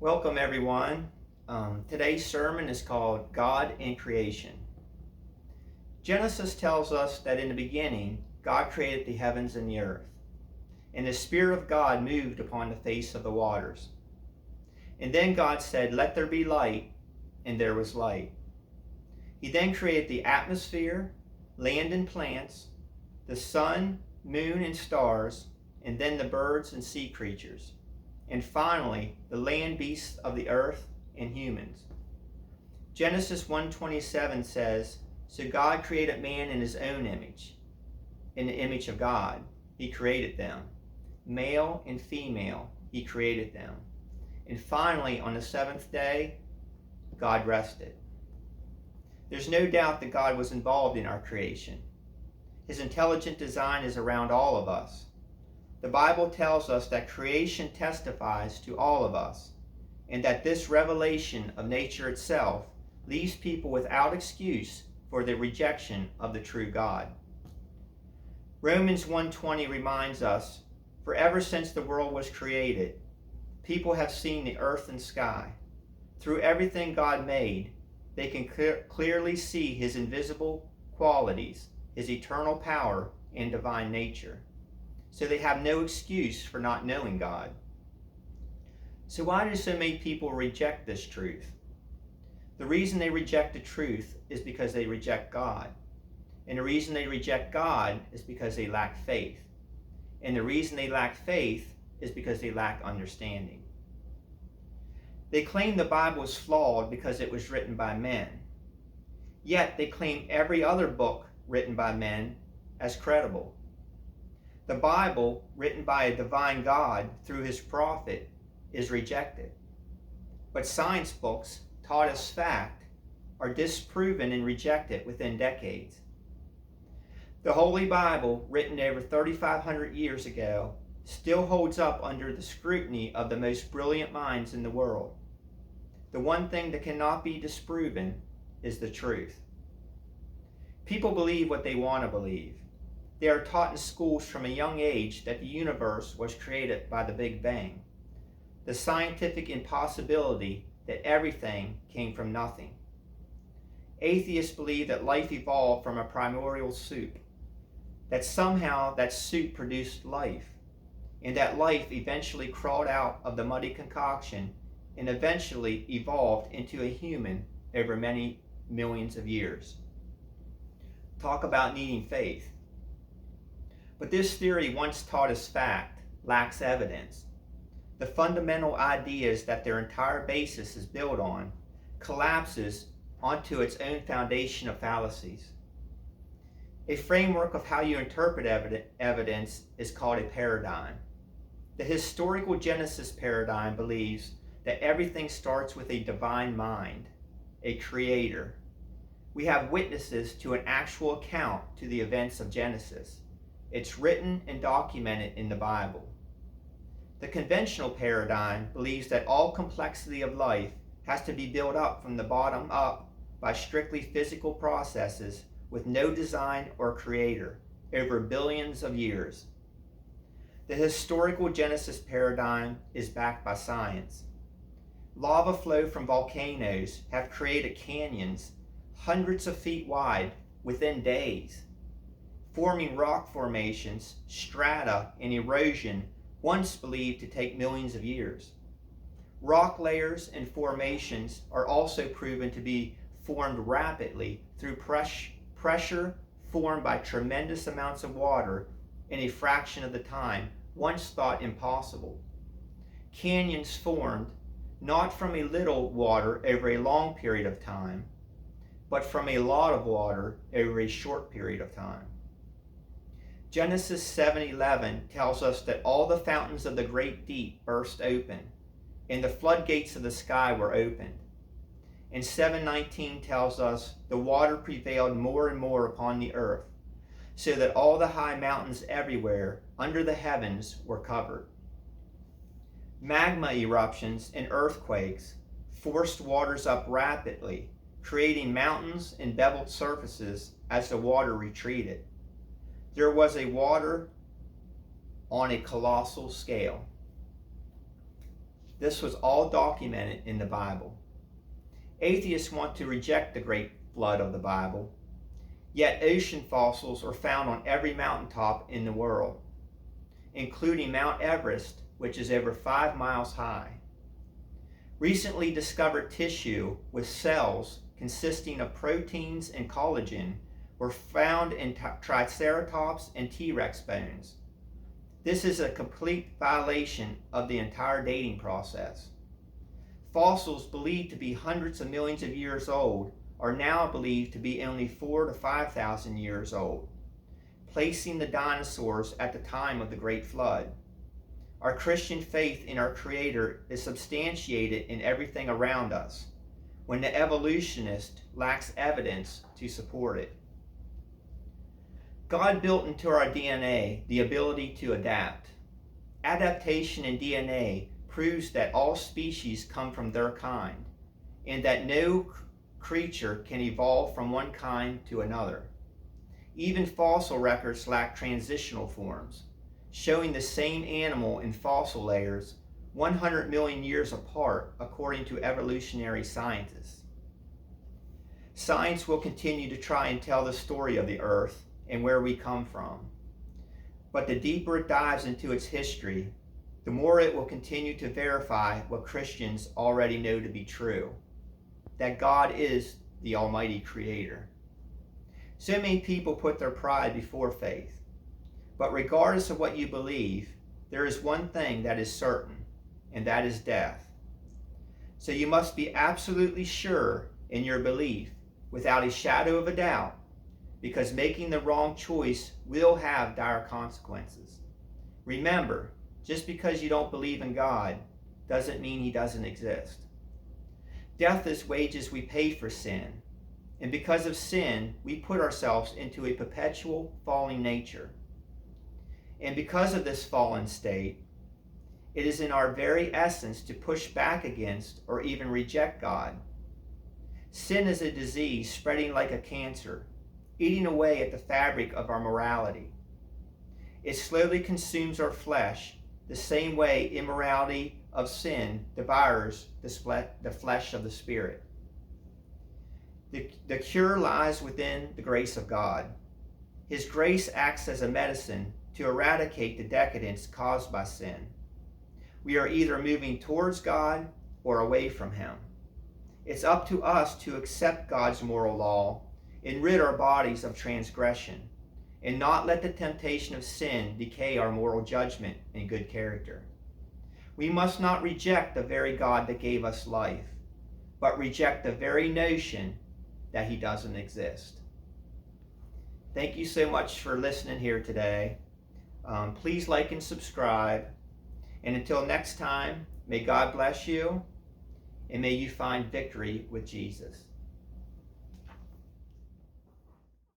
Welcome, everyone. Today's sermon is called God in Creation. Genesis tells us that in the beginning, God created the heavens and the earth, and the Spirit of God moved upon the face of the waters. And then God said, "Let there be light," and there was light. He then created the atmosphere, land and plants, the sun, moon, and stars, and then the birds and sea creatures. And finally, the land beasts of the earth and humans. Genesis 1:27 says, "So God created man in his own image. In the image of God, he created them. Male and female, he created them." And finally, on the seventh day, God rested. There's no doubt that God was involved in our creation. His intelligent design is around all of us. The Bible tells us that creation testifies to all of us, and that this revelation of nature itself leaves people without excuse for the rejection of the true God. Romans 1:20 reminds us, "For ever since the world was created, people have seen the earth and sky. Through everything God made, they can clearly see his invisible qualities, his eternal power, and divine nature. So they have no excuse for not knowing God." So why do so many people reject this truth? The reason they reject the truth is because they reject God. And the reason they reject God is because they lack faith. And the reason they lack faith is because they lack understanding. They claim the Bible is flawed because it was written by men. Yet they claim every other book written by men as credible. The Bible, written by a divine God through his prophet, is rejected. But science books, taught as fact, are disproven and rejected within decades. The Holy Bible, written over 3,500 years ago, still holds up under the scrutiny of the most brilliant minds in the world. The one thing that cannot be disproven is the truth. People believe what they want to believe. They are taught in schools from a young age that the universe was created by the Big Bang, the scientific impossibility that everything came from nothing. Atheists believe that life evolved from a primordial soup, that somehow that soup produced life, and that life eventually crawled out of the muddy concoction and eventually evolved into a human over many millions of years. Talk about needing faith. But this theory, once taught as fact, lacks evidence. The fundamental ideas that their entire basis is built on collapses onto its own foundation of fallacies. A framework of how you interpret evidence is called a paradigm. The historical Genesis paradigm believes that everything starts with a divine mind, a creator. We have witnesses to an actual account to the events of Genesis. It's written and documented in the Bible. The conventional paradigm believes that all complexity of life has to be built up from the bottom up by strictly physical processes with no design or creator over billions of years. The historical Genesis paradigm is backed by science. Lava flow from volcanoes have created canyons hundreds of feet wide within days, forming rock formations, strata, and erosion once believed to take millions of years. Rock layers and formations are also proven to be formed rapidly through pressure formed by tremendous amounts of water in a fraction of the time once thought impossible. Canyons formed not from a little water over a long period of time, but from a lot of water over a short period of time. Genesis 7:11 tells us that all the fountains of the great deep burst open, and the floodgates of the sky were opened. And 7:19 tells us the water prevailed more and more upon the earth, so that all the high mountains everywhere under the heavens were covered. Magma eruptions and earthquakes forced waters up rapidly, creating mountains and beveled surfaces as the water retreated. There was a water on a colossal scale. This was all documented in the Bible. Atheists want to reject the great flood of the Bible, yet ocean fossils are found on every mountaintop in the world, including Mount Everest, which is over 5 miles high. Recently discovered tissue with cells consisting of proteins and collagen were found in Triceratops and T-Rex bones. This is a complete violation of the entire dating process. Fossils believed to be hundreds of millions of years old are now believed to be only 4,000 to 5,000 years old, placing the dinosaurs at the time of the Great Flood. Our Christian faith in our Creator is substantiated in everything around us, when the evolutionist lacks evidence to support it. God built into our DNA the ability to adapt. Adaptation in DNA proves that all species come from their kind, and that no creature can evolve from one kind to another. Even fossil records lack transitional forms, showing the same animal in fossil layers 100 million years apart, according to evolutionary scientists. Science will continue to try and tell the story of the Earth and where we come from. But the deeper it dives into its history, the more it will continue to verify what Christians already know to be true, that God is the Almighty Creator. So many people put their pride before faith. But regardless of what you believe, there is one thing that is certain, and that is death. So you must be absolutely sure in your belief, without a shadow of a doubt, because making the wrong choice will have dire consequences. Remember, just because you don't believe in God doesn't mean He doesn't exist. Death is wages we pay for sin, and because of sin, we put ourselves into a perpetual falling nature. And because of this fallen state, it is in our very essence to push back against or even reject God. Sin is a disease spreading like a cancer, eating away at the fabric of our morality. It slowly consumes our flesh, the same way immorality of sin devours the flesh of the spirit. The cure lies within the grace of God. His grace acts as a medicine to eradicate the decadence caused by sin. We are either moving towards God or away from Him. It's up to us to accept God's moral law and rid our bodies of transgression, and not let the temptation of sin decay our moral judgment and good character. We must not reject the very God that gave us life, but reject the very notion that He doesn't exist. Thank you so much for listening here today. Please like and subscribe. And until next time, may God bless you, and may you find victory with Jesus.